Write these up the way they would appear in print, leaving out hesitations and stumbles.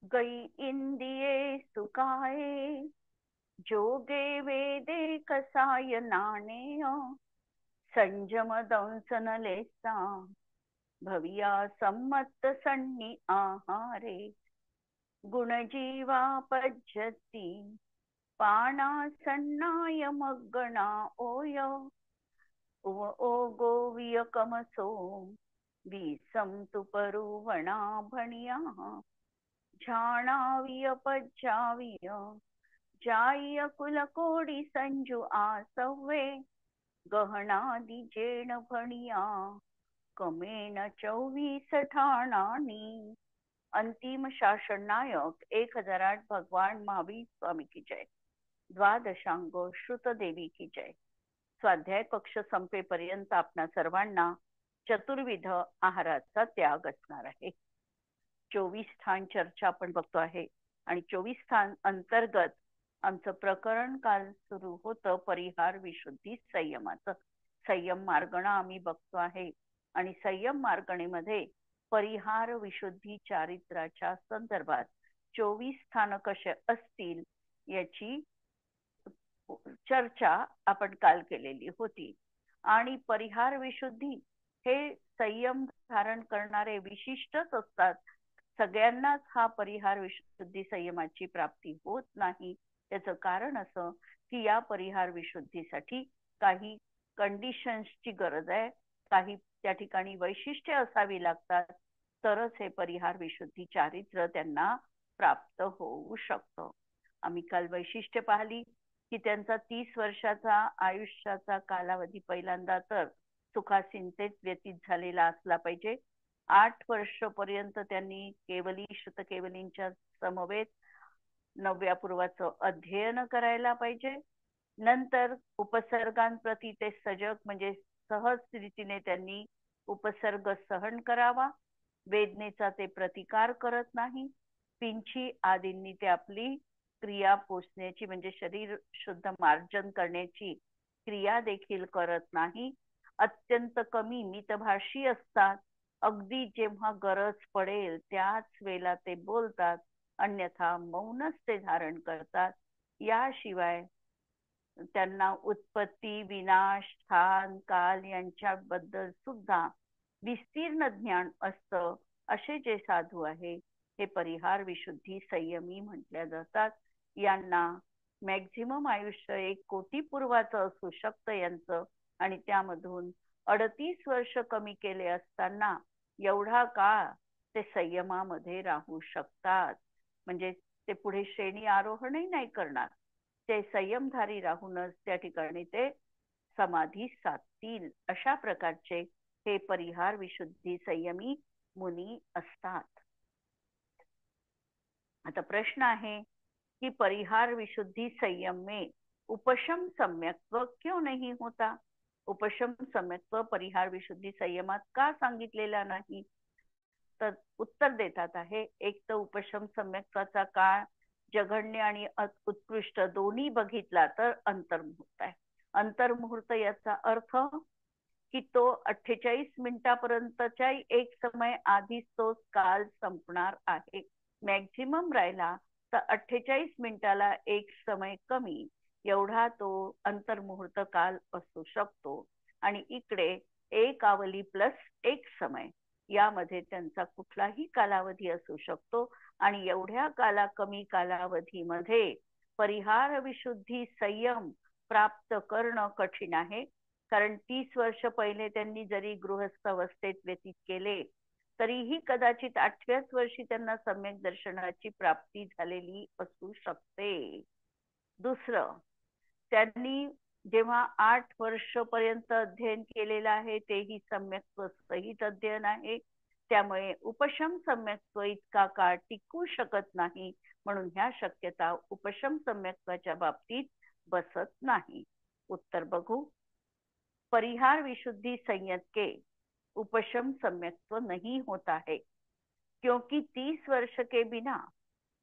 गई इंदिये सुखाए, जोगे वेदे कसाय नाणेय, संजम दंसन लेसा, भविया सम्मत सन्नी आहारे, गुणजीवा पज्जती, पाना सन्नाय मग्गणा ओय, उव ओगो वियकमसो, विसम तुपरुवणा भणिया, झाणाविय पज्जाविय, जाय कुलकोडी संजू आसवे, गहनादी जेण भणिया, कमेन 24 ठाणानी. अंतिम शासन नायक 1008 भगवान महावीर स्वामी की जय. द्वादशांग श्रुत देवी की जय. स्वाध्याय कक्ष संपेपर्यंत आपणा सर्वांना चतुर्विध आहाराचा त्याग असणार आहे. 24 स्थान चर्चा आपण बघतो आहे आणि 24 स्थान अंतर्गत आमचं प्रकरण काल सुरू होतं परिहार विशुद्धी संयमाचं. संयम मार्गणा आम्ही बघतो आहे आणि संयम मार्गणेमध्ये परिहार विशुद्धी चारित्र्याच्या संदर्भात 24 स्थान कसे असतील याची चर्चा आपण काल केलेली होती. आणि परिहार विशुद्धी हे संयम धारण करणारे विशिष्टच असतात. सगळ्यांनाच हा परिहार विशुद्धी संयमाची प्राप्ती होत नाही. त्याचं कारण असं की या परिहार विशुद्धीसाठी काही कंडिशन्सची गरज आहे, काही त्या ठिकाणी वैशिष्ट्ये असावी लागतात, तरच हे परिहार विशुद्धी चारित्र्य त्यांना प्राप्त होऊ शकतं. आम्ही काल वैशिष्ट्य पाहिली की त्यांचा 30 वर्षाचा आयुष्याचा कालावधी पहिल्यांदा तर सुखासीनतेत व्यतीत झालेला असला पाहिजे. 8 वर्षपर्यंत त्यांनी केवली श्रुतकेवलींच्या समवेत नव्यापूर्वाचं अध्ययन करायला पाहिजे. नंतर उपसर्गांप्रती ते सजग म्हणजे सहज रीतीने त्यांनी उपसर्ग सहन करावा. वेदनेचा ते प्रतिकार करत नाही. पिंची आदींनी ते आपली क्रिया पोचण्याची म्हणजे शरीर शुद्ध मार्जन करण्याची क्रिया देखील करत नाही. अत्यंत कमी मितभाषी असतात. अगदी जेव्हा गरज पडेल त्याच वेळेला ते बोलतात, अन्यथा मौनच ते धारण करतात. याशिवाय त्यांना उत्पत्ती विनाश स्थान काल यांच्याबद्दल सुद्धा विस्तीर्ण ज्ञान असतं. असे जे साधू आहे हे परिहार विशुद्धी संयमी म्हटल्या जातात. यांना मॅक्झिमम आयुष्य 1 कोटी पूर्वाचं असू शकतं यांचं, आणि त्यामधून 38 वर्ष कमी केले असताना एवढा काळ ते संयमामध्ये राहू शकतात. म्हणजे ते पुढे श्रेणी आरोहणही नाही करणार, ते संयमधारी राहूनच त्या ठिकाणी ते समाधी साधतील. अशा प्रकारचे हे परिहार विशुद्धी संयमी मुनी असतात. आता प्रश्न आहे कि परिहार विशुद्धि संयम में उपशम सम्यक्त्व क्यों नहीं होता? उपशम सम्यक्त्व परिहार विशुद्धी संयमात का सांगितलेला नाही? तर उत्तर देतात आहे, एक तर उपशम सम्यक्त्वाचा काळ जघन्य आणि उत्कृष्ट दोन्ही बघितला तर अंतर्मुहूर्त आहे. अंतर्मुहूर्त याचा अर्थ की तो 48 मिनिटापर्यंतच्या एक समय आधीच तो काल संपणार आहे. मॅक्झिमम राहिला तर 48 मिनिटाला एक समय कमी एवढा तो अंतर्मुहूर्त काल असू शकतो. आणि इकडे एक आवली प्लस एक समय यामध्ये त्यांचा कुठलाही कालावधी असू शकतो. आणि एवढ्या कमी कालावधीमध्ये परिहार विशुद्धी संयम प्राप्त करणं कठीण आहे. कारण 30 वर्ष पहिले त्यांनी जरी गृहस्थ अवस्थेत व्यतीत केले तरीही कदाचित 8व्याच वर्षी त्यांना सम्यक दर्शनाची प्राप्ती झालेली असू शकते. दुसरं, त्यांनी जेव्हा 8 वर्षपर्यंत अध्ययन केलेलं आहे तेही सम्यक्त्व सहित अध्ययन आहे. त्यामुळे उपशम सम्यक्त्व इतका काळ टिकू शकत नाही. म्हणून ह्या शक्यता उपशम सम्यक्त्वाच्या बाबतीत बसत नाही. उत्तर बघू. परिहार विशुद्धि संयत के उपशम सम्यक्त्व नहीं होता है, क्योंकि 30 वर्ष के बिना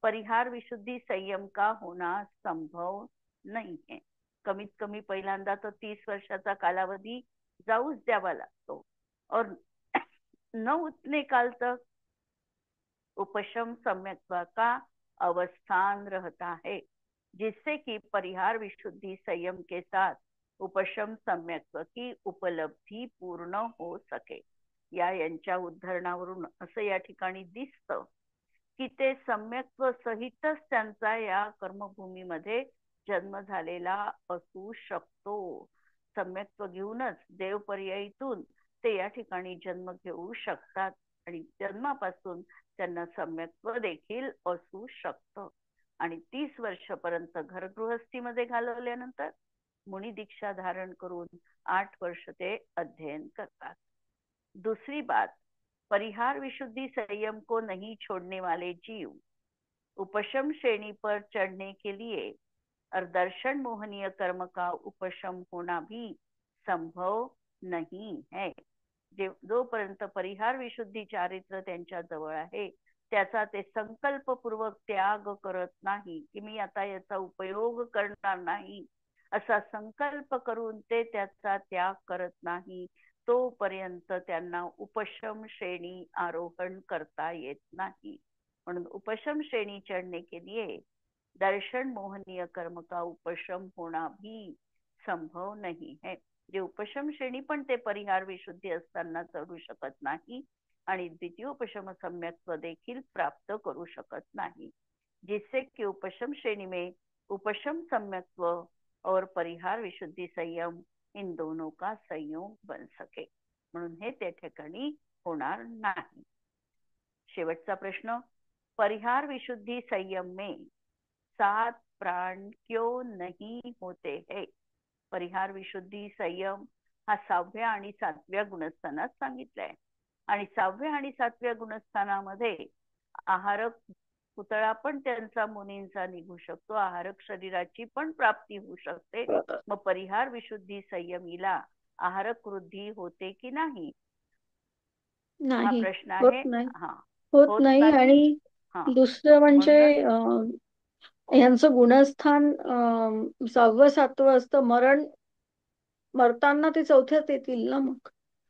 परिहार विशुद्धि संयम का होना संभव नहीं है. कमीत कमी पहिल्यांदा तो 30 वर्षाचा कालावधी जाऊच द्यावा लागतो. और न उतने काल तक उपशम सम्यक्त्व का अवस्थान रहता है, जिससे कि परिहार विशुद्धि संयम के साथ उपशम सम्यक्त्व की उपलब्धी पूर्ण हो सके. यांच्या उद्धरणावरून असं या ठिकाणी दिसतं की ते सम्यक्त्व सहितच त्यांचा या कर्मभूमीमध्ये जन्म झालेला असू शकतो. सम्यक्त्व घेऊनच देवपर्यायीतून ते या ठिकाणी जन्म घेऊ शकतात आणि जन्मापासून त्यांना सम्यक्त्व देखील असू शकतं. आणि 30 वर्षपर्यंत घरगृहस्थीमध्ये घालवल्यानंतर मुनी दीक्षा धारण करून 8 वर्ष ते अध्ययन करतात. दूसरी बात, परिहार विशुद्धि संयम को नहीं छोड़ने वाले जीव उपशम श्रेणी पर चढ़ने के लिए और दर्शन मोहनीय कर्म का उपशम होना भी संभव नहीं है. जोपर्यंत परिहार विशुद्धी चारित्र त्यांच्या जवळ आहे त्याचा ते संकल्पपूर्वक त्याग करत नाही की मी आता याचा उपयोग करणार नाही, असा संकल्प करून ते त्याचा त्याग करत नाही, तोपर्यंत त्यांना उपशम श्रेणी आरोहण करता येत नाही. म्हणून उपशम श्रेणी चढ़ने के लिए दर्शन मोहनीय कर्म का उपशम होना भी संभव नहीं है. जे उपशम श्रेणी पण ते परिहार विशुद्धी असताना चढू शकत नाही आणि द्वितीय उपशम सम्यक्त्व देखील प्राप्त करू शकत नाही, जिससे कि उपशम श्रेणी में उपशम सम्यक्त्व और परिहार विशुद्धि संयम इन दोनों का संयोग बन सके. म्हणून हे त्या ठिकाणी होणार नाही. शेवटचा प्रश्न, परिहार विशुद्धि संयम में 7 प्राण क्यों नहीं होते हैं? परिहार विशुद्धि संयम हा 6व्या आणि 7व्या गुणस्थानात सांगितलाय आणि 6व्या आणि 7व्या गुणस्थानामध्ये आहारक पुतळा पण त्यांचा मुनींचा निघू शकतो, आहारक शरीराची पण प्राप्ती होऊ शकते. मग परिहार विशुद्धी संयमीला आहारक वृद्धी होते की नाही, हा प्रश्न आहे. होत नाही. आणि दुसरं म्हणजे यांचं गुणस्थान 6वं 7वं असतं. मरताना ते 4थ्यात येतील ना, मग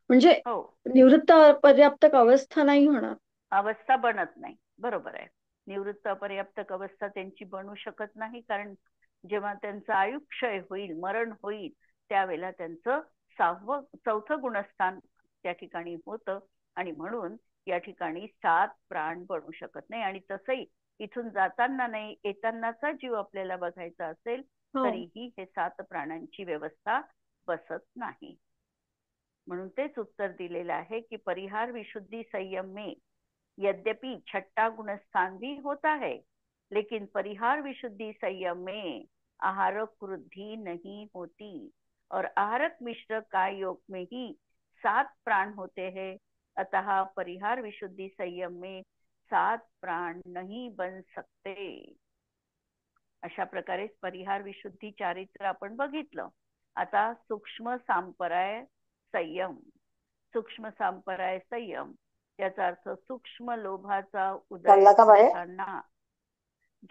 म्हणजे निवृत्त पर्याप्तक अवस्था नाही होणार, अवस्था बनत नाही. बरोबर आहे, निवृत्त पर्याप्तक अवस्था त्यांची बनू शकत नाही, कारण जेव्हा त्यांचं आयुक्षय होईल, मरण होईल, त्यावेळेला त्यांचं 4थं गुणस्थान त्या ठिकाणी होतं आणि म्हणून या ठिकाणी 7 प्राण बनू शकत नाही. आणि तसंही इथून जाताना नाही, येतानाचा जीव आपल्याला बघायचा असेल तरीही हे 7 प्राणांची व्यवस्था बसत नाही. म्हणून तेच उत्तर दिलेलं आहे की परिहार विशुद्धि संयम में यद्यपि 6ठा गुणस्थान भी होता है, लेकिन परिहार विशुद्धि संयम में आहारक वृद्धि नहीं होती और आहारक मिश्र काय योग में ही 7 प्राण होते हैं. अतः परिहार विशुद्धि संयम में 7 प्राण नहीं बन सकते. अशा प्रकारे परिहार विशुद्धी चारित्र आपण बघितलं. आता सूक्ष्म सांपराय संयम. सूक्ष्म सांपराय संयम याचा अर्थ सूक्ष्म लोभाचा उदय असताना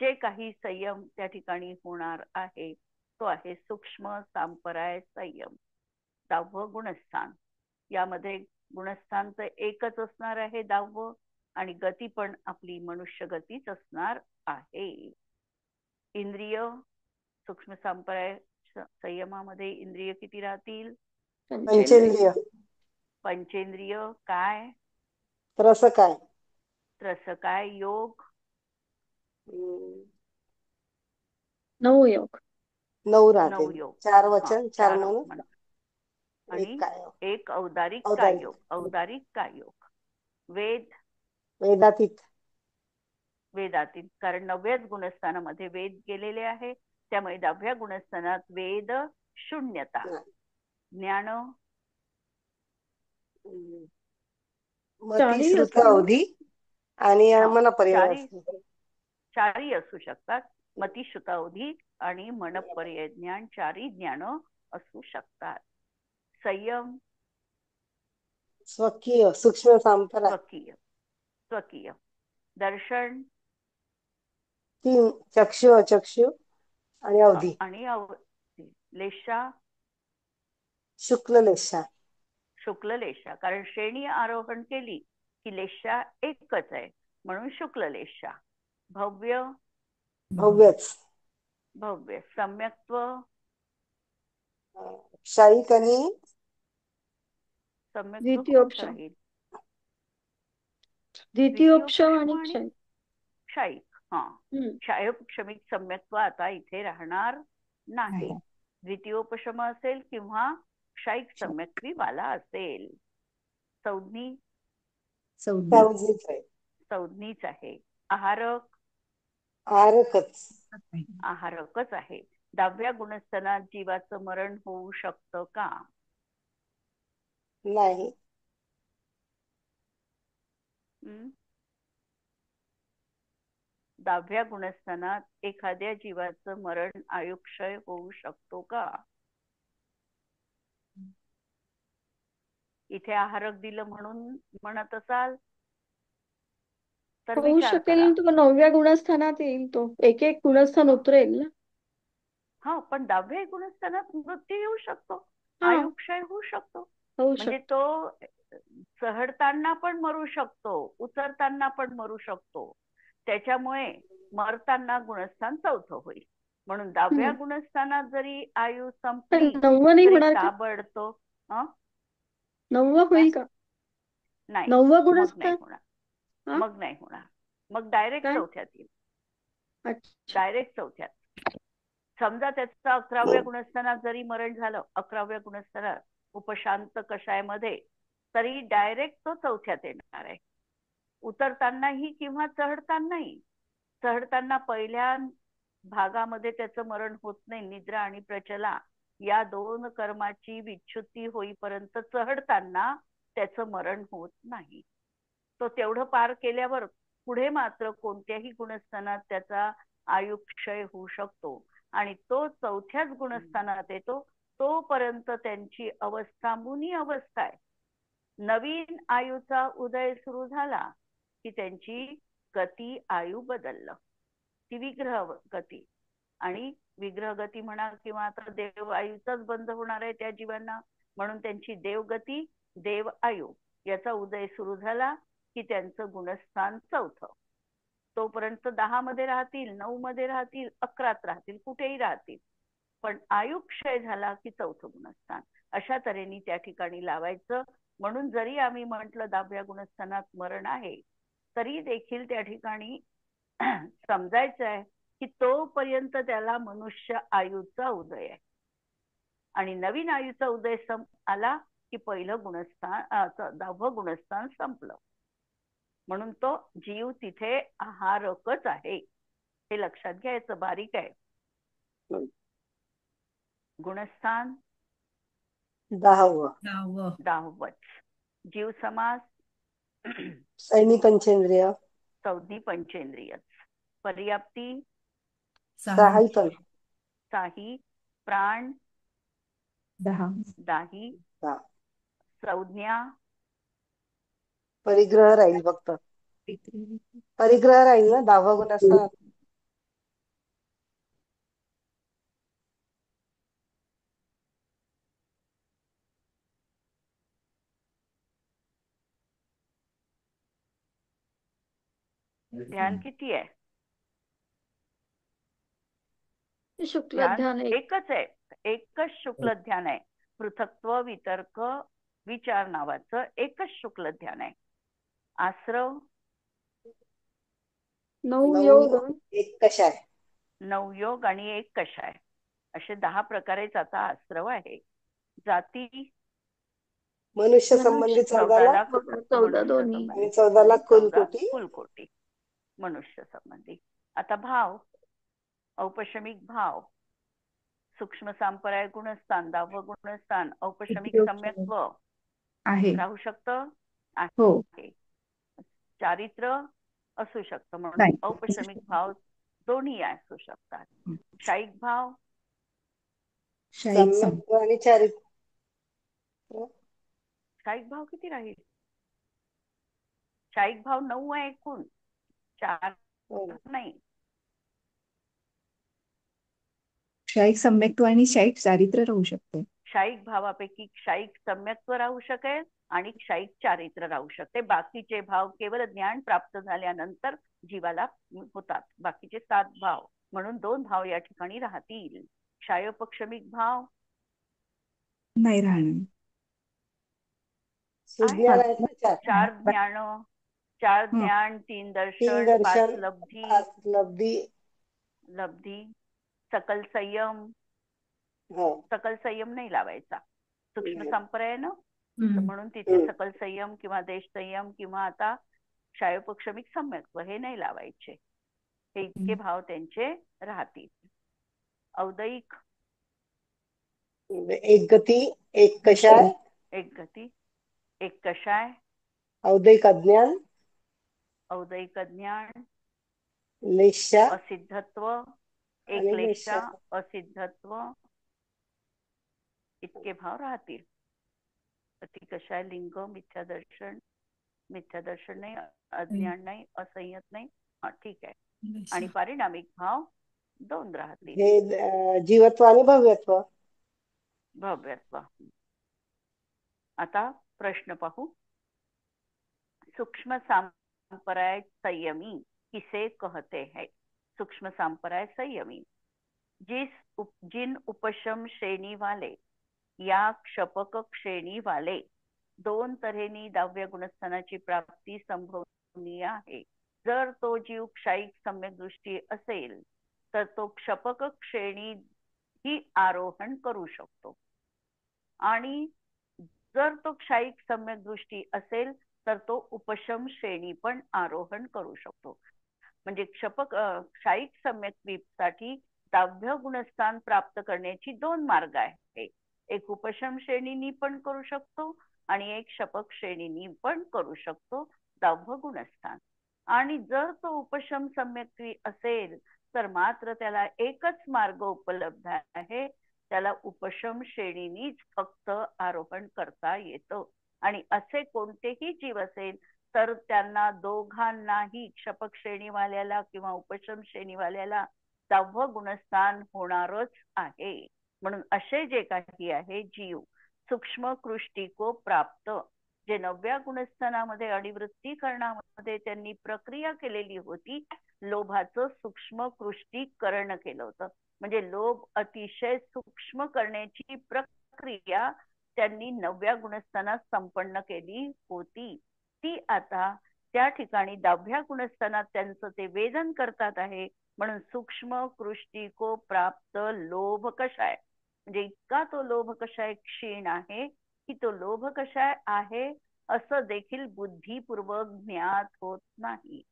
जे काही संयम त्या ठिकाणी होणार आहे तो आहे सूक्ष्म सांपराय संयम. 10वं गुणस्थान. यामध्ये गुणस्थानचं एकच असणार आहे 10वं, आणि गती पण आपली मनुष्य गतीच असणार आहे. इंद्रिय सूक्ष्म सांपराय संयमामध्ये इंद्रिय किती राहतील? पंचेंद्रिय. पंचेंद्रिय काय? रसकाय. रसकाय. योग 9 योग. 9 राहतील. 9 योग. 4 वचन 4 मन आणि एक औदारिक काय योग. औदारिक काय योग. वेद. वेदातीत. वेदातीत, कारण 9व्याच गुणस्थानामध्ये वेद गेलेले आहे, त्यामुळे 10व्या गुणस्थानात वेद शून्यता. ज्ञान. मती श्रुत अवधी आणि मनपर्याय. चारही असू शकतात. मती श्रुत अवधी आणि मनपर्याय ज्ञान, चारही ज्ञान असू शकतात. संयम. स्वकीय सूक्ष्म सांपराय. स्वकीय. दर्शन. 3 चक्षु अचक्षु आणि अवधी. आणि लेशा. शुक्ल लेशा. शुक्ल लेशा, कारण श्रेणी आरोहण केली की लेशा एकच आहे, म्हणून शुक्ललेशा. भव्य भव्यच. भव्य. सम्यक्त्व क्षयिक आणि सम्यक्त्व कोणतं राहील? द्वितीयोपशम आणि क्षयिक. हा, क्षयक्षमिक सम्यक्त्व आता इथे राहणार नाही. द्वितीयोपशम असेल किंवा क्षयिक सम्यक्त्वी वाला असेल. संज्ञी संज्ञीच आहे. आहारक आहारकच आहे. 10व्या गुणस्थानात जीवाचं मरण होऊ शकतं का? नाही. 10व्या गुणस्थानात एखाद्या जीवाचं मरण आयुक्षय होऊ शकतो का? इथे आहारक दिलं म्हणून म्हणत असाल तर होऊ विचार शकेल. करा. तो 9व्या गुणस्थानात येईल. तो एक एक गुणस्थान उतरेल ना. हा, पण 10व्या गुणस्थानात मृत्यू येऊ शकतो, आयुक्षय होऊ शकतो. म्हणजे तो चढताना पण मरू शकतो, उतरताना पण मरू शकतो. त्याच्यामुळे मरताना गुणस्थान 4थं होईल. म्हणून 10व्या गुणस्थानात जरी आयु संपली तरी ताबडतोब 9वं होईल का? नाही, 9वं मग नाही गुणस्थान मग नाही होणार. मग डायरेक्ट 4थ्यात येईल. डायरेक्ट 4थ्यात. समजा त्याचं 11व्या गुणस्थानात जरी मरण झालं, 11व्या गुणस्थानात उपशांत कषायमध्ये, तरी डायरेक्ट तो 4थ्यात येणार आहे. उतरतानाही किंवा चढतानाही. चढताना पहिल्या भागामध्ये त्याचं मरण होत नाही. निद्रा आणि प्रचला या 2 कर्माची विच्छुत्ती होईपर्यंत चढताना त्याचं मरण होत नाही. तो तेवढं पार केल्यावर पुढे मात्र कोणत्याही गुणस्थानात त्याचा आयुक्षय होऊ शकतो. आणि तो 4थ्याच गुणस्थानात येतो तोपर्यंत त्यांची अवस्था मुनी अवस्था आहे. नवीन आयुचा उदय सुरू झाला की त्यांची गती आयु बदललं, ती विग्रह गती. आणि विग्रह गती म्हणा किंवा आता देव आयुचाच बंद होणार आहे त्या जीवांना, म्हणून त्यांची देवगती देव आयु याचा उदय सुरू झाला की त्यांचं गुणस्थान 4थं. तोपर्यंत 10 मध्ये राहतील, 9 मध्ये राहतील, 11त राहतील, कुठेही राहतील. पण आयुक्षय झाला की 4थं गुणस्थान. अशा तऱ्हेने त्या ठिकाणी लावायचं. म्हणून जरी आम्ही म्हटलं 10व्या गुणस्थानात मरण आहे, तरी देखील त्या ठिकाणी समजायचं आहे की तोपर्यंत त्याला मनुष्य आयुचा उदय आहे. आणि नवीन आयुचा उदय आला की पहिलं गुणस्थान 10वं गुणस्थान संपलं. म्हणून तो जीव तिथे आहारकच आहे, हे लक्षात घ्यायचं. बारीक आहे. गुणस्थान 10वं. जीव समास सैनी पंचेंद्रिय, संज्ञी पंचेंद्रिय. पर्याप्ती साही, प्राण दाही, संज्ञा परिग्रह राहील. फक्त परिग्रह राहील ना 10वं गुणस्थानात. ध्यान किती आहे? शुक्ल ध्यान एकच आहे. एकच शुक्ल ध्यान आहे. पृथक्त्व, वितर्क, विचार नावाचं एकच शुक्ल ध्यान आहे. आश्रव 9 योग, 1 कषाय. 9 योग आणि 1 कषाय असे 10 प्रकारेच आता आश्रव आहे. जाती मनुष्य संबंधी 14 लाख आणि 14 लाख कुलकोटी मनुष्य संबंधी. आता भाव, औपशमिक भाव, सूक्ष्म सांप्रदाय गुणस्थान, 10वं गुणस्थान, औपशमिक सम्यक्त्व राहू शकतं. चारित्र्य असू शकतं, म्हणून औपशमिक भाव दोन्ही असू शकतात. क्षयिक भाव आणि चारित्र्य. क्षयिक भाव किती राहील? क्षयिक भाव 9 आहे एकूण, 4 नाही. क्षयिक सम्यक्त्व आणि क्षयिक चारित्र्य राहू शकते. क्षयिक भावापैकी क्षयिक सम्यक्त्व राहू शकेल आणि क्षयिक चारित्र्य राहू शकते. बाकीचे भाव केवळ ज्ञान प्राप्त झाल्यानंतर जीवाला होतात, बाकीचे 7 भाव. म्हणून 2 भाव या ठिकाणी राहतील. क्षायोपक्षमिक भाव नाही राहणार. सुज्ञान आहे. आहेत ना 4. 4 ज्ञान, 4 हं. ध्यान, 3 3 दर्शन, 5 दर्शन, लब्धी, 5 लब्धी. सकल संयम. हो. सकल संयम नाही लावायचा सूक्ष्म नाही. संप्रदायानं, हं. म्हणून तिथे सकल संयम किंवा देश संयम किंवा आता क्षायोपक्षमिक सम्यक्त्व हे नाही लावायचे. हे इतके भाव त्यांचे राहतील. औदयिक एक गती, एक कषाय, एक गती, एक कषाय, औदयिक अज्ञान, औदयिक ज्ञान, लेशा असिद्धत्व, एक आणि लेशा, लेशा. असिद्धत्व, इतके भाव राहतील. अति कषाय, लिंग, मिथ्यादर्शन, मिथ्यादर्शन नाही, अज्ञान नाही, असंयत नाही. हा ठीक आहे. आणि परिणामिक भाव 2 राहतील. हे जीवत्व आणि भव्यत्व. भव्यत्व. आता प्रश्न पाहू. सूक्ष्म सांप्रदाय संयमी किसे कहते हैं? सूक्ष्म सांप्रदाय संयमी जिन उपशम श्रेणी वाले या क्षपक श्रेणी वाले 2 तऱ्हेनी 10व्या गुणस्थानाची प्राप्ती संभवनीय आहे. जर तो जीव क्षयिक सम्यक दृष्टी असेल तर तो क्षपक श्रेणी ही आरोहण करू शकतो, आणि जर तो क्षयिक सम्यक दृष्टी असेल तर तो उपशम श्रेणी पण आरोहण करू शकतो. म्हणजे क्षयिक सम्यक साठी 10व्य गुणस्थान प्राप्त करण्याची 2 मार्ग आहेत. एक उपशम श्रेणीनी पण करू शकतो आणि एक क्षपक श्रेणीनी पण करू शकतो 10वं गुणस्थान. आणि जर तो उपशम सम्यक्ती असेल तर मात्र त्याला एकच मार्ग उपलब्ध आहे, त्याला उपशम श्रेणीनीच फक्त आरोहण करता येतं. आणि असे कोणतेही जीव असेल तर त्यांना दोघांनाही, क्षपक श्रेणीवाल्याला किंवा उपशम श्रेणीवाल्याला 10वं गुणस्थान होणारच आहे. म्हणून असे जे काही आहे जीव सूक्ष्म कृष्टिको प्राप्त, जे 9व्या गुणस्थानामध्ये अणिवृत्तीकरणामध्ये त्यांनी प्रक्रिया केलेली होती, लोभाचं सूक्ष्म कृष्टीकरण केलं होतं. म्हणजे लोभ अतिशय सूक्ष्म करण्याची प्रक्रिया त्यांनी 9व्या गुणस्थानात संपन्न केली होती. ती आता त्या ठिकाणी 10व्या गुणस्थानात त्यांचं ते वेदन करतात आहे. म्हणून सूक्ष्म कृष्टिको प्राप्त लोभ कषाय, म्हणजे इतका तो लोभ कषाय क्षीण आहे की तो लोभ कषाय आहे असं देखील बुद्धिपूर्वक ज्ञात होत नाही.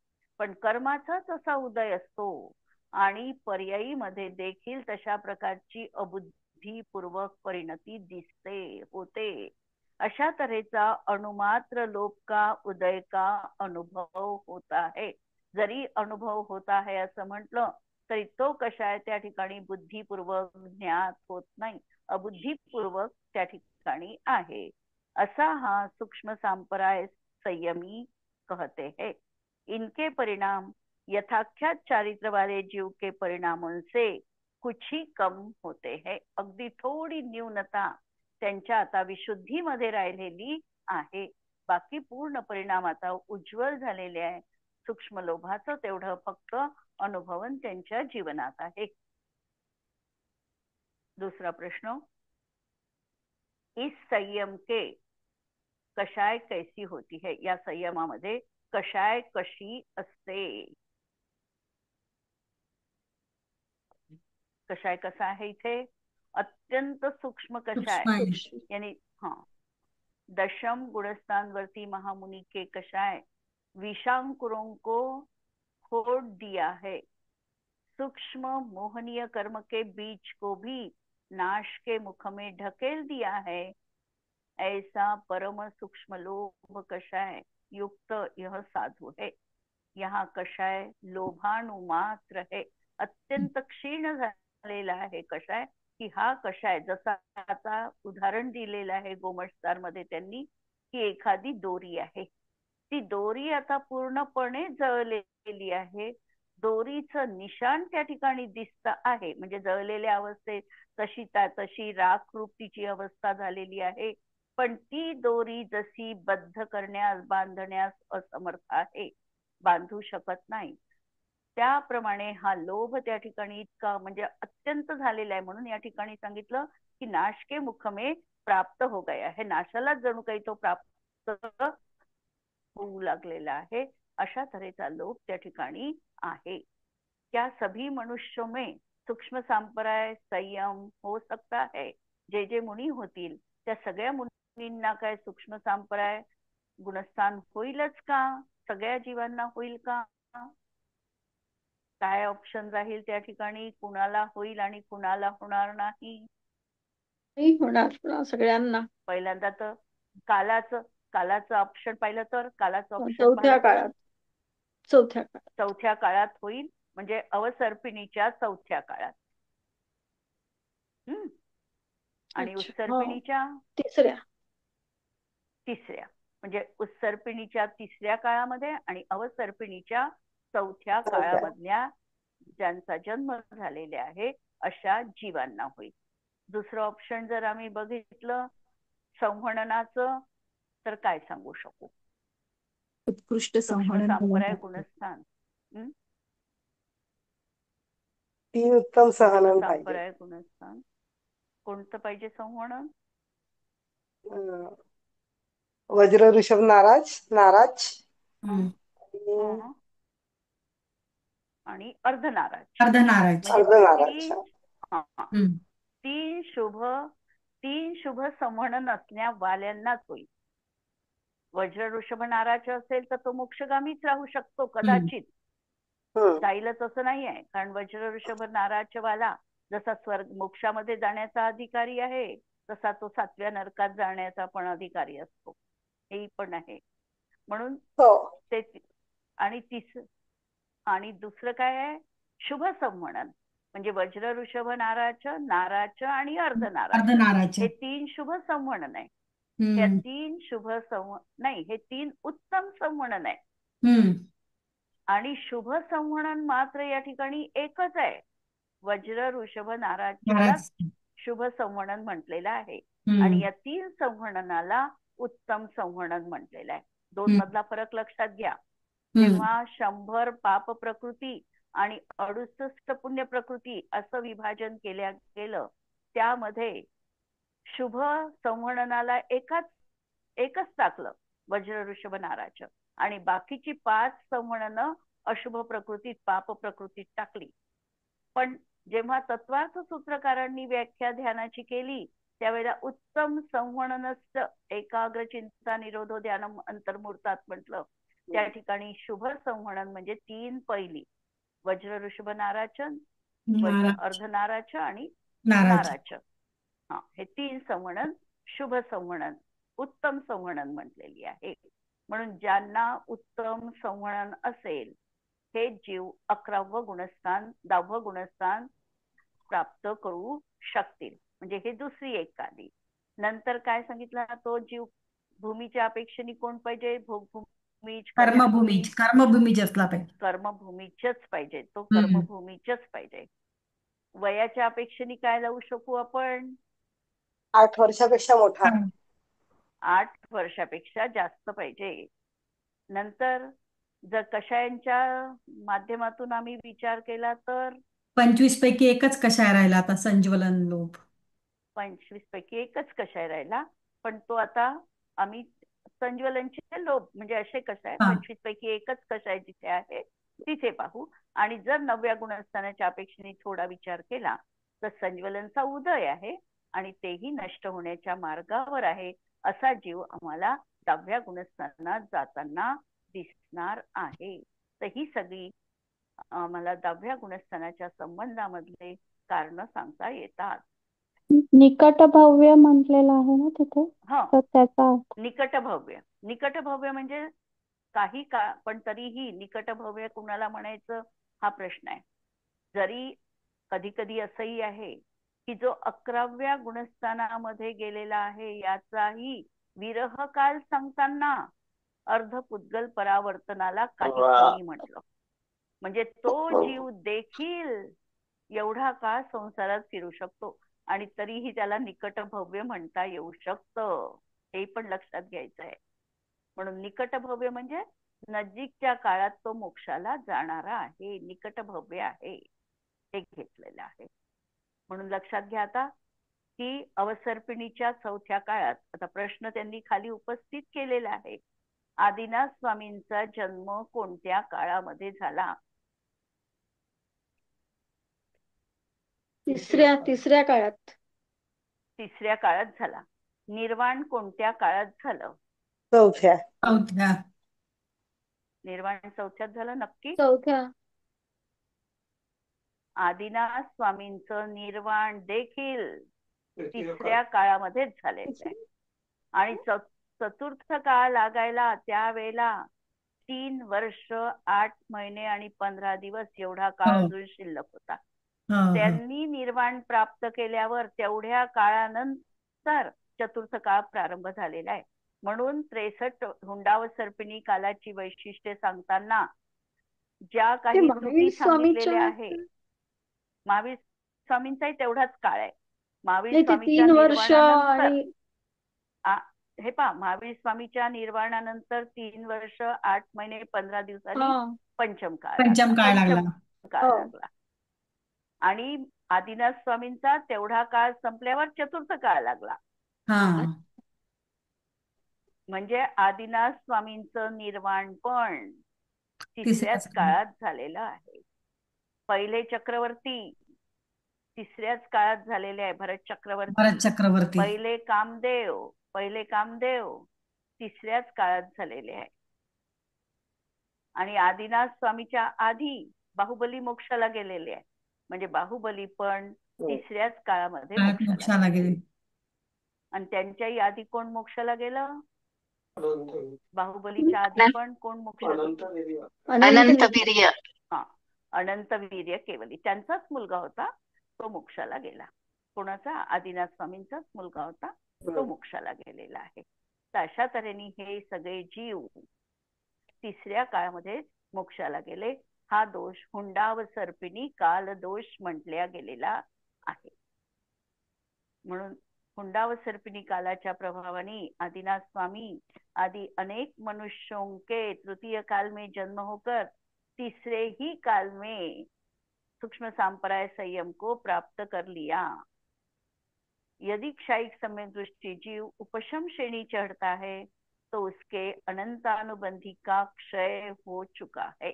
पण कर्माचाच असा उदय असतो आणि पर्यायी मध्ये देखील तशा प्रकारची अबुद्धिपूर्वक परिणती दिसते होते. अशा तऱ्हेचा अणुमात्र लोभ का उदय का अनुभव होता है. जरी अनुभव होता है असं म्हटलं तरी तो कषाय त्या ठिकाणी बुद्धिपूर्वक ज्ञात होत नाही, अबुद्धिपूर्वक त्या ठिकाणी आहे. असा हा सूक्ष्म सांप्रदाय संयमी कहते हैं. इनके परिणाम यथाख्यात चारित्र वाले जीव के परिणामों से कुछ ही कम होते हैं. अगदी थोडी न्यूनता त्यांच्या आता विशुद्धीमध्ये राहिलेली आहे. बाकी पूर्ण परिणाम आता उज्ज्वल झालेले आहे. सूक्ष्म लोभाचं तेवढं फक्त अनुभवन त्यांच्या जीवनात आहे. दूसरा प्रश्न, इस संयम के कषाय कैसी होती है? या संयमामध्ये कषाय कशी असते? कषाय कसा आहे इथे? अत्यंत सूक्ष्म कषाय. यानी दशम गुणस्थान वरती महामुनि के कषाय विषांकुरों को फोड़ दिया है. सूक्ष्म मोहनीय कर्म के बीज को भी नाश के मुख में ढकेल दिया है. ऐसा परम सूक्ष्म लोभ कषाय युक्त यह साधु है. यहाँ कषाय लोभानुमात्र है. अत्यंत क्षीण झालेला आहे कषाय, की हा कषाय जसा आता उदाहरण दिलेलं आहे गोमटसार मध्ये त्यांनी, की एखादी दोरी आहे, ती दोरी आता पूर्णपणे जळलेली आहे. दोरीचं निशाण त्या ठिकाणी दिसत आहे, म्हणजे जळलेल्या अवस्थेत तशी राख रूप तिची अवस्था झालेली आहे. पण ती दोरी जशी बद्ध करण्यास बांधण्यास असमर्थ आहे, बांधू शकत नाही, त्याप्रमाणे हा लोभ त्या ठिकाणी इतका म्हणजे अत्यंत झालेला आहे. म्हणून या ठिकाणी सांगितलं की नाश के मुख में प्राप्त हो गया, हे नाशालाच जणू काही तो प्राप्त होऊ लागलेला आहे. अशा तऱ्हेचा लोभ त्या ठिकाणी आहे. क्या सभी मनुष्यों में सूक्ष्म संप्रदाय संयम हो सकता है? जे जे मुनी होतील त्या सगळ्या मुनींना काय सूक्ष्म संप्रदाय गुणस्थान होईलच का? सगळ्या जीवांना होईल का? काय ऑप्शन राहील त्या ठिकाणी? कुणाला होईल आणि कुणाला होणार नाही? नाही होणार ना सगळ्यांना. पहिल्यांदा तर कालाचं ऑप्शन पाहिलं तर कालाचं ऑप्शन चौथ्या पाहिलं तर काळात चौथ्या काळात चौथ्या काळात होईल, म्हणजे अवसर्पिणीच्या चौथ्या काळात. आणि अच्छा. उत्सर्पिणीच्या तिसऱ्या तिसऱ्या, म्हणजे उत्सर्पिणीच्या तिसऱ्या काळामध्ये आणि अवसर्पिणीच्या चौथ्या काळामधल्या ज्यांचा जन्म झालेला आहे अशा जीवांना होईल. दुसरं ऑप्शन जर आम्ही बघितलं संहननाचं, तर काय सांगू शकू? उत्कृष्ट सूक्ष्म संहनन संप्रदाय गुणस्थान, ती उत्तम सूक्ष्म सहनन पाहिजे. संप्रदाय गुणस्थान कोणतं पाहिजे? संहनन. वज्र ऋषभ नाराज नाराज आणि अर्धनाराज. अर्धनाराज. म्हणजे अर्धनाराज. तीन शुभ संहनन असण्या वाल्यांनाच होईल. वज्र ऋषभ नाराज असेल तर तो मोक्षगामीच राहू शकतो कदाचित, जाईलच असं नाही आहे. कारण वज्र ऋषभ नाराज वाला जसा स्वर्ग मोक्षामध्ये जाण्याचा अधिकारी आहे, तसा तो 7व्या नरकात जाण्याचा पण अधिकारी असतो, हे पण आहे. म्हणून ते आणि दुसरं काय आहे? शुभ संहनन, म्हणजे वज्र ऋषभ नाराज आणि अर्धनाराज, हे 3 शुभ संहनन आहे. हे 3 शुभ नाही, हे 3 उत्तम संहनन आहे. आणि शुभ संहनन मात्र या ठिकाणी एकच आहे. वज्र ऋषभ नाराजला शुभ संहनन म्हटलेलं आहे आणि या 3 संहननाला उत्तम संहनन म्हटलेलं आहे. 2 मधला फरक लक्षात घ्या. जेव्हा 100 पाप प्रकृती आणि 68 पुण्य प्रकृती असं विभाजन केलं गेलं, त्यामध्ये शुभ संहननाला एकच टाकलं, वज्र ऋषभ नाराज, आणि बाकीची 5 संहननं अशुभ प्रकृतीत पाप प्रकृतीत टाकली. पण जेव्हा तत्वार्थ सूत्रकारांनी व्याख्या ध्यानाची केली त्यावेळेला उत्तम संहननच एकाग्र चिंता निरोधो ध्यानम अंतर्मुहूर्तात म्हटलं. त्या ठिकाणी शुभ संहनन म्हणजे 3 पहिली, वज्र ऋषभ नाराज, अर्धनाराज आणि नाराज, हे 3 संहनन शुभ संहनन उत्तम संहनन म्हटलेली आहे. म्हणून ज्यांना उत्तम संहनन असेल हे जीव 11वं गुणस्थान 10वं गुणस्थान प्राप्त करू शकतील. म्हणजे हे दुसरी एक आली. नंतर काय सांगितलं? तो जीव भूमीच्या अपेक्षेने कोण पाहिजे? कर्मभूमीच असला पाहिजे. कर्मभूमीचच पाहिजे, तो कर्मभूमीचच पाहिजे. वयाच्या अपेक्षेने काय लावू शकू आपण? 8 वर्षापेक्षा मोठा. 8 वर्षापेक्षा जास्त पाहिजे. नंतर जर कषायांच्या माध्यमातून आम्ही विचार केला तर 25 पैकी एकच कषाय राहिला आता, संज्वलन लोभ. 25 पैकी एकच कषाय राहिला, पण तो आता आम्ही संज्वलनचे लोभ म्हणजे असे कषाय 25 पैकी एकच कषाय जिथे आहे तिथे पाहू. आणि जर 9व्या गुणस्थानाच्या अपेक्षेने थोडा विचार केला तर संज्वलनचा उदय आहे आणि तेही नष्ट होण्याच्या मार्गावर आहे असा जीव आम्हाला 10व्या गुणस्थानात जाताना दिसणार आहे. तर ही सगळी आम्हाला 10व्या गुणस्थानाच्या संबंधामधले कारण सांगता येतात. निकटभव्य म्हटलेलं आहे ना तिथे, तर त्याचा निकटभव्य म्हणजे काही का, पण तरीही निकटभव्य कुणाला म्हणायचं हा प्रश्न आहे. जरी कधी कधी असंही आहे की जो 11व्या गुणस्थानामध्ये गेलेला आहे याचाही विरह काल सांगताना अर्धपुद्गल परावर्तनाला काही कोणी म्हटलं, म्हणजे तो जीव देखील एवढा काळ संसारात फिरू शकतो आणि तरीही त्याला निकटभव्य म्हणता येऊ शकतं. हे पण लक्षात घ्यायचं आहे. म्हणून निकट भव्य म्हणजे नजीकच्या काळात तो मोक्षाला जाणारा आहे, निकट भव्य आहे, हे घेतलेलं आहे. म्हणून लक्षात घ्या आता की अवसर्पिणीच्या चौथ्या काळात, आता प्रश्न त्यांनी खाली उपस्थित केलेला आहे, आदिनाथ स्वामींचा जन्म कोणत्या काळामध्ये झाला? तिसऱ्या काळात. तिसऱ्या काळात झाला. निर्वाण कोणत्या काळात झालं? चौथ्या. निर्वाण चौथ्यात झालं नक्की? चौथ्या. आदिनाथ स्वामींचं निर्वाण देखील तिसऱ्या काळामध्येच झालेलं आहे. आणि चतुर्थ काळ लागायला त्यावेळेला 3 वर्ष 8 महिने आणि 15 दिवस एवढा काळ अजून शिल्लक होता. त्यांनी निर्वाण प्राप्त केल्यावर तेवढ्या काळानंतर चतुर्थ काळ प्रारंभ झालेला आहे. म्हणून 63 हुंडावसर्पिणी कालाची वैशिष्ट्ये सांगताना ज्या काही त्रुटी सांगितलेल्या आहे, महावीर स्वामींचाही तेवढाच काळ आहे. महावीर स्वामीच्या निर्वाणानंतर हे पहा, महावीर स्वामीच्या निर्वाणानंतर 3 वर्ष 8 महिने 15 दिवसांनी पंचम काळ लागला. आणि आदिनाथ स्वामींचा तेवढा काळ संपल्यावर चतुर्थ काळ लागला. म्हणजे आदिनाथ स्वामींचं निर्वाण पण तिसऱ्याच काळात झालेलं आहे. पहिले चक्रवर्ती तिसऱ्याच काळात झालेले आहे, भरत चक्रवर्ती. पहिले कामदेव तिसऱ्याच काळात झालेले आहे. आणि आदिनाथ स्वामीच्या आधी बाहुबली मोक्षाला गेलेले आहे, म्हणजे बाहुबली पण तिसऱ्याच काळामध्ये मोक्षाला गेले. आणि त्यांच्याही आधी कोण मोक्षाला गेलं? बाहुबलीच्या आधी पण कोण मोक्षाला? अनंतवीर्य. अनंतवीर्य केवली, त्यांचाच मुलगा होता, तो मोक्षाला गेला. कोणाचा? आदिनाथ स्वामींचाच मुलगा होता, तो मोक्षाला गेलेला आहे. तर अशा तऱ्हेने हे सगळे जीव तिसऱ्या काळामध्ये मोक्षाला गेले. हा दोष हुंडावसर्पिणी काल दोष म्हटल्या गेलेला आहे. म्हणून हुंडावसर्पिणी कालाच्या प्रभावाने आदिनाथ स्वामी आदि अनेक मनुष्यों के तृतीय काल में जन्म होकर तीसरे ही काल में सूक्ष्म सांपराय संयम को प्राप्त कर लिया. यदि क्षायिक सम्यक दृष्टि जीव उपशम श्रेणी चढ़ता है तो उसके अनंतानुबंधी का क्षय हो चुका है.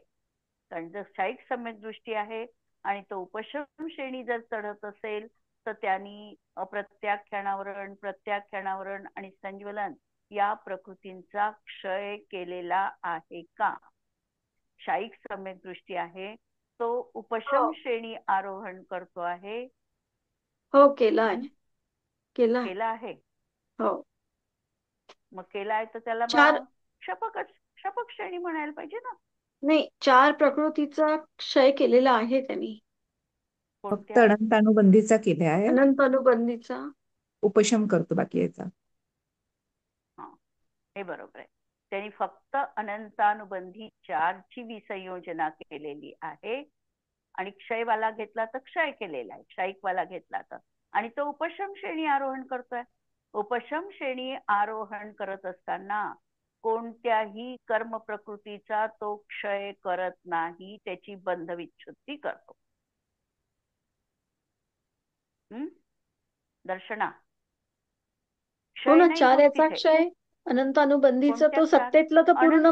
कारण जर क्षायिक सम्यक दृष्टी आहे आणि तो उपशम श्रेणी जर चढत असेल तर त्यांनी अप्रत्याख्यानावरण, प्रत्याख्यानावरण आणि संज्वलन या प्रकृतींचा क्षय केलेला आहे का? क्षायिक सम्यक दृष्टी आहे तो उपशम श्रेणी आरोहण करतो आहे. हो, केला आहे. हो, मग केला आहे तर त्याला क्षपक श्रेणी म्हणायला पाहिजे ना. नाही, 4 प्रकृतीचा क्षय केलेला आहे त्यांनी. फक्त अनंतानुबंधीचा केला आहे, अनंतानुबंधीचा उपशम करतो बाकी याचा. हे बरोबर आहे. त्यांनी फक्त अनंतानुबंधी 4 ची विसंयोजना केलेली आहे. आणि क्षयवाला घेतला तर क्षय केलेला आहे, क्षयिकवाला घेतला तर, आणि तो उपशम श्रेणी आरोहण करतोय. उपशम श्रेणी आरोहण करत असताना कोणत्याही कर्म प्रकृतीचा तो क्षय करत नाही, त्याची बंध विच्छुत्ती करतो. दर्शना, हो ना, 4 याचा क्षय, अनंतानुबंधीचा तो सत्तेतलं तर पूर्ण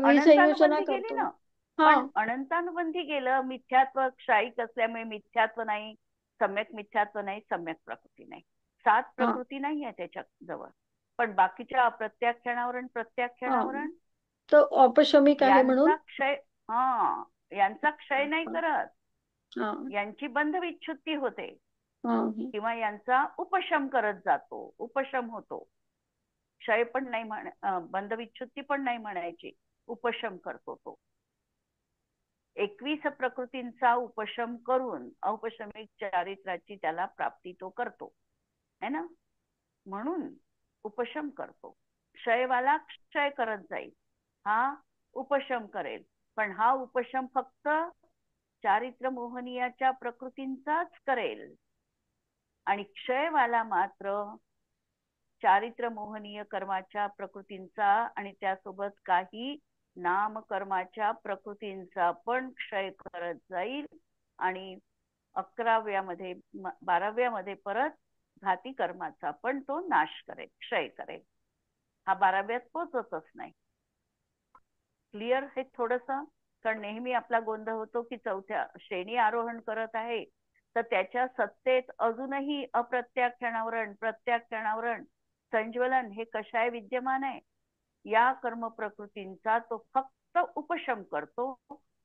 विसंयोजना करतो. पण अनंतानुबंधी गेलं, मिथ्यात्व क्षयिक असल्यामुळे मिथ्यात्व नाही, सम्यक मिथ्यात्व नाही, सम्यक प्रकृती नाही, 7 प्रकृती नाही आहे त्याच्या जवळ. पण बाकीच्या अप्रत्याख्यानावरण, प्रत्याख्यानावरण तो अपशमिक आहे म्हणून क्षय, यांचा क्षय नाही करत, यांची बंध विच्छुत्ती होते किंवा यांचा उपशम करत जातो, उपशम होतो. क्षय पण नाही बंध विच्छुत्ती पण नाही म्हणायची, उपशम करतो तो. 21 प्रकृतींचा उपशम करून औपशमिक चारित्राची त्याला प्राप्ती तो करतो है ना. म्हणून उपशम करतो. क्षयवाला क्षय करत जाईल, हा उपशम करेल. पण हा उपशम फक्त चारित्र मोहनीयाच्या प्रकृतींचाच करेल. आणि क्षयवाला मात्र चारित्र्य मोहनीय कर्माच्या प्रकृतींचा आणि त्यासोबत काही नामकर्माच्या प्रकृतींचा पण क्षय करत जाईल आणि 12व्यामध्ये परत घाती कर्माचा पण तो नाश करेल, क्षय करेल. हा 12व्यात पोचतच नाही. क्लिअर हे थोडस? कारण नेहमी आपला गोंधळ होतो की 4थ्या श्रेणी आरोहण करत आहे तर त्याच्या सत्तेत अजूनही अप्रत्याख्यानावरण, प्रत्याख्यानावरण, संज्वलन हे कशाय विद्यमान आहे. या कर्म प्रकृतींचा तो फक्त उपशम करतो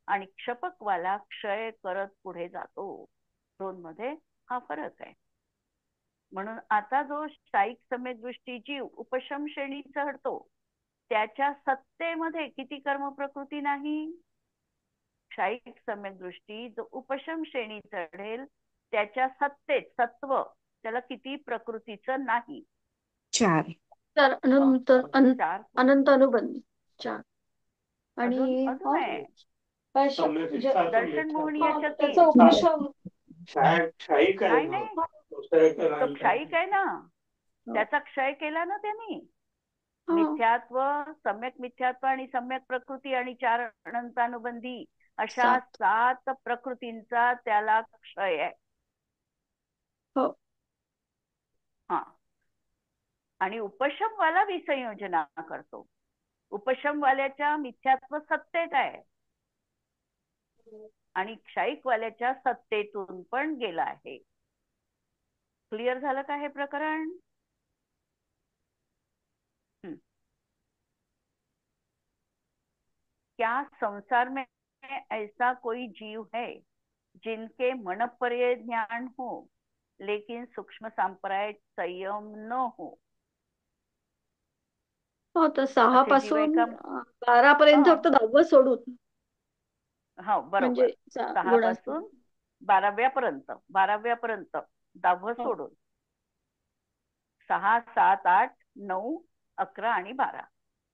आणि क्षपकवाला क्षय करत पुढे जातो. दोन मध्ये हा फरक आहे. म्हणून आता जो शाईक सम्यक दृष्टी जी उपशम श्रेणी चढतो त्याच्या सत्तेमध्ये किती कर्म प्रकृती नाही. शाईक सम्यक दृष्टी जो उपशम श्रेणी चढेल त्याच्या सत्तेत सत्व त्याला किती प्रकृतीचं नाही. 4. तर चार अनंत अनुबंधी 4 आणि अजून आहे दर्शन मोहनीयच्या 3. त्याचा उपशम शाईक आहे नाही ना. नाही तो क्षयिक आहे ना. त्याचा क्षय केला ना त्यांनी. मिथ्यात्व, सम्यक मिथ्यात्व आणि सम्यक प्रकृती आणि 4 अनंतानुबंधी अशा 7 प्रकृतींचा त्याला क्षय आहे. हो. हा. आणि उपशमवाला विसंयोजना करतो. उपशमवाल्याच्या मिथ्यात्व सत्तेत आहे आणि क्षयिकवाल्याच्या सत्तेतून पण गेला आहे. क्लिअर झालं का हे प्रकरण? क्या संसार में ऐसा कोई जीव है जिनके मन पर्याय ज्ञान हो लेकिन सूक्ष्म संप्रदाय संयम न हो. हो तर 6 पासून 12 पर्यंत फक्त 10व सोडून. हो बरोबर. म्हणजे 6 पासून 12व्यापर्यंत 10व सोडून 6, 7, 8, 9, 11 आणि 12.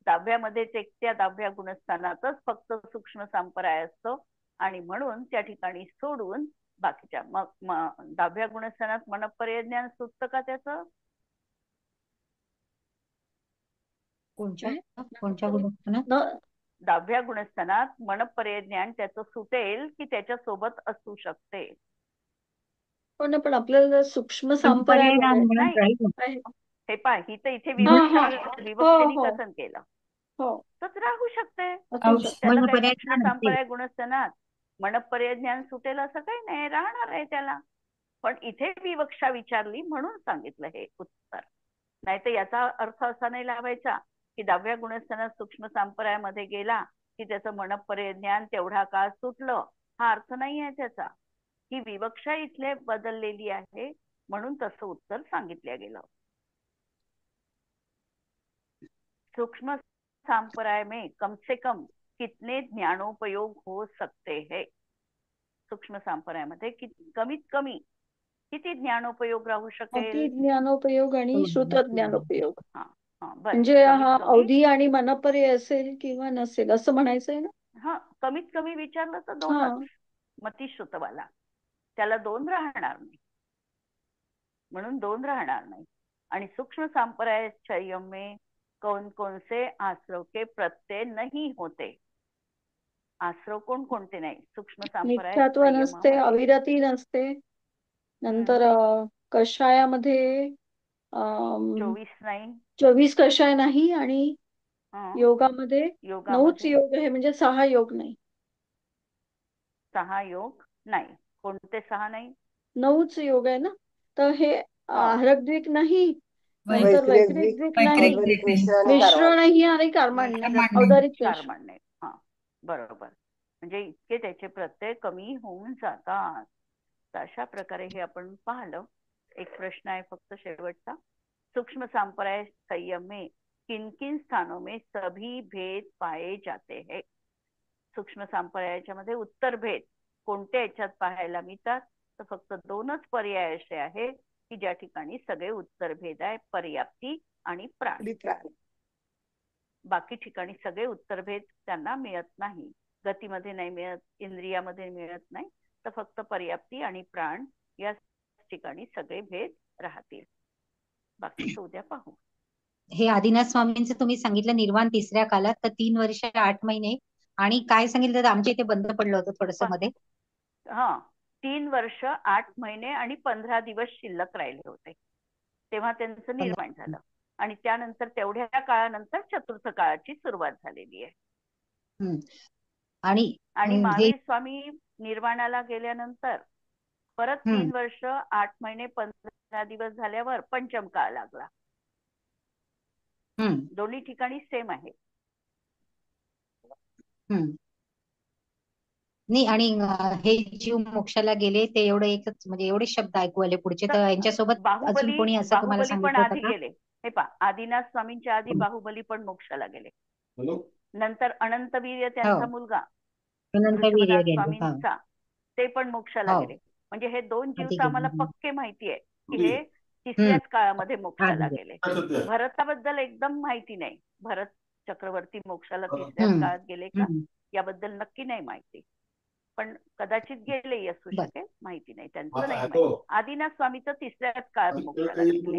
10व्यामध्ये त्या 10व्या गुणस्थानातच फक्त सूक्ष्म संप्रदाय असतो आणि म्हणून त्या ठिकाणी सोडून बाकीच्या मग 10व्या गुणस्थानात मनपर्याय ज्ञान सुटतं का त्याचं? कोणत्या गुणस्थानात? 10व्या गुणस्थानात मनपर्याय ज्ञान त्याचं सुटेल की त्याच्या सोबत असू शकते. पण आपल्याला सूक्ष्म संप्रदाय हे पहा ही तर इथे विवक्षेने कथन केलं तर राहू शकते. त्याला काही सूक्ष्म संप्रदाय गुणस्थानात मनपर्याय ज्ञान सुटेल असं काही नाही, राहणार आहे त्याला. पण इथे विवक्षा विचारली म्हणून सांगितलं हे उत्तर. नाही तर याचा अर्थ असा नाही लावायचा की 10व्या गुणस्थानात सूक्ष्म संप्रदायामध्ये गेला की त्याचं मनपर्याय ज्ञान तेवढा काळ सुटलं. हा अर्थ नाही आहे त्याचा. ही विवक्षा इथले बदललेली आहे म्हणून तसं उत्तर सांगितलं गेलं. सूक्ष्म संप्रदाय में कम से कम कितने ज्ञानोपयोग हो सकते हैं. सूक्ष्म संप्रदायामध्ये कमीत कमी किती ज्ञानोपयोग राहू शकेल. ज्ञानोपयोग आणि श्रुत ज्ञानोपयोग. म्हणजे हा अवधी आणि मनपर्याय असेल किंवा नसेल असं म्हणायचंय ना. हा कमीत कमी विचारलं तर 2च. मतिश्रुतवाला त्याला 2 राहणार नाही म्हणून 2 राहणार नाही. आणि सूक्ष्म संप्रदाय संयम में कौन कौन से आश्रव के प्रत्यय नहीं होते. आश्रव कोणते नाही सूक्ष्म संप्रदाय मिथ्यात्व नसते, अविरती नसते. नंतर कषायामध्ये 24 नाही, 24 कषाय नाही आणि योगामध्ये 9च योग आहे. म्हणजे 6 योग नाही. 6 योग नाही. कोणते 6 नाही? 9च योग आहे ना. तर हे आहारद्विक नाही, नंतर वैक्रिक नाही, मिश्र नाही आणि कारमाण नाही, औदारिक कारमाण नाही. हा बरोबर. म्हणजे इतके त्याचे प्रत्यय कमी होऊन जातात. अशा प्रकारे हे आपण पाहिलं. एक प्रश्न आहे फक्त शेवटचा. सूक्ष्म संप्रदाय संयम में किन किन स्थानों में सभी भेद पाए जाते हैं. सूक्ष्म संप्रदायाच्या मध्ये उत्तर भेद कोणत्या याच्यात पाहायला मिळतात तर फक्त 2च पर्याय असे आहे की ज्या ठिकाणी सगळे उत्तर भेद आहे. पर्याप्ती आणि प्राण. बाकी ठिकाणी सगळे उत्तरभेद त्यांना मिळत नाही. गतीमध्ये नाही मिळत, इंद्रियामध्ये मिळत नाही. तर फक्त पर्याप्ती आणि प्राण या ठिकाणी सगळे भेद राहतील. बाकीचं उद्या पाहू. हे आदिनाथ स्वामींचं तुम्ही सांगितलं निर्वाण तिसऱ्या कालात, तर 3 वर्ष 8 महिने आणि काय सांगितलं तर आमच्या इथे बंद पडलं होतं थोडस मध्ये. हा 3 वर्ष 8 महिने आणि 15 दिवस शिल्लक राहिले होते, तेव्हा त्यांचं निर्माण झालं. आणि त्यानंतर तेवढ्या काळानंतर चतुर्थ काळाची सुरुवात झालेली आहे. आणि महावीर स्वामी निर्वाणाला गेल्यानंतर परत 3 वर्ष 8 महिने 15 दिवस झाल्यावर पंचम काळ लागला. दोन्ही ठिकाणी सेम आहे. नाही आणि हे जीव मोक्षाला गेले ते एवढं एकच म्हणजे एवढे शब्द ऐकू आले पुढचे, तर यांच्यासोबत अजून कोणी असं तुम्हाला बाहुबली पण सांगितलं आधी होतं का? गेले. हे पहा, आदिनाथ स्वामींच्या आधी बाहुबली पण मोक्षाला गेले. नंतर अनंतवीर्य त्यांचा मुलगा अनंतवीर्य ऋषभनाथ गेले. स्वामींचा ते पण मोक्षाला गेले. म्हणजे हे 2 जीव तर आम्हाला पक्के माहिती आहे की हे तिसऱ्याच काळामध्ये मोक्षाला गेले. भरताबद्दल एकदम माहिती नाही. भरत चक्रवर्ती मोक्षाला तिसऱ्याच काळात गेले का याबद्दल नक्की नाही माहिती, पण कदाचित गेले असू शकेल, माहिती नाही, त्यांचं नाही माहिती. आदिनाथ स्वामी तर तिसऱ्याच काळात मोक्षाला गेले.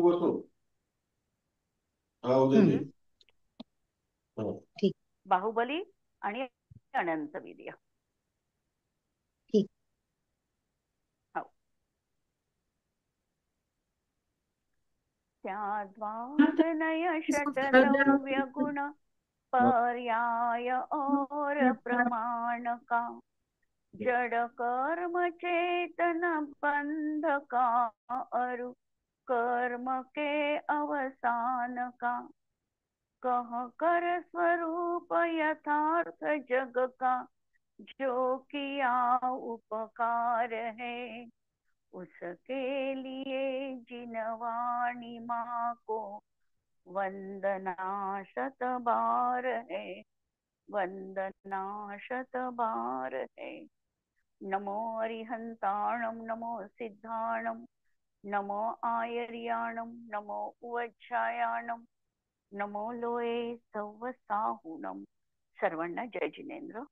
बाहुबली आणि अनंतवीर्य. त्याद्वाग्नय षट्द्रव्य गुण पर्याय और प्रमाण का, जड़ कर्म चेतन बंध का, अरु कर्म के अवसान का, कह कर स्वरूप यथार्थ जग का, जो किया उपकार है, उसके लिए जिनवाणी माँ को वंदना शत बार है, वंदना शत बार है. नमो अरिहंताणम, नमो सिद्धाणम, नमो आयर्याणम, नमो उवच्छायाणम, नमो लोये सव्वसाहुणम. सर्वांना जय जिनेंद्र.